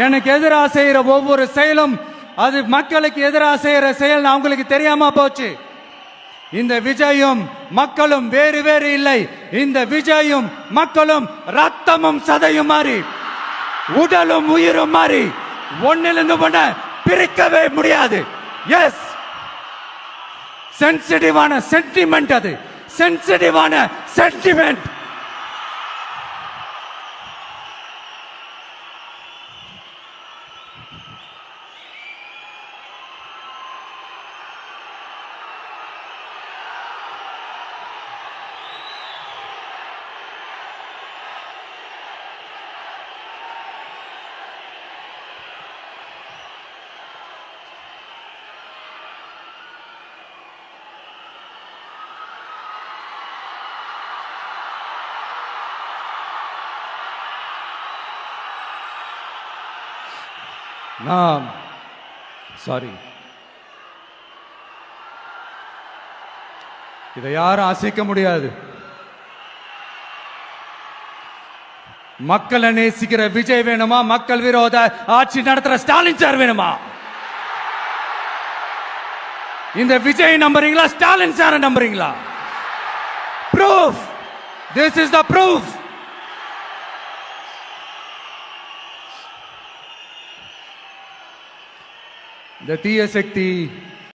எனக்கு எதிராக செய்யற ஒவ்வொரு செயலும் அது மக்களுக்கு எதிராக செய்யற செயல் அவங்களுக்கு தெரியாம போச்சு. இந்த விஜயும் மக்களும் வேறு வேறு இல்லை. இந்த விஜயும் மக்களும் ரத்தமும் சதையும் மாறி உடலும் உயிரும் மாறி ஒன்னிலிருந்து ஒண்ண பிரிக்கவே முடியாது. எஸ், சென்சிட்டிவான சென்டிமெண்ட், அது சென்சிட்டிவான சென்டிமெண்ட். சாரி, இதை யாரும் அசைக்க முடியாது. மக்களை நேசிக்கிற விஜய் வேணுமா? மக்கள் விரோத ஆட்சி நடத்துற ஸ்டாலின் சார் வேணுமா? இந்த விஜய் நம்புறீங்களா? ஸ்டாலின் சார் நம்புறீங்களா? Proof, this is the proof. இந்த தீய சக்தி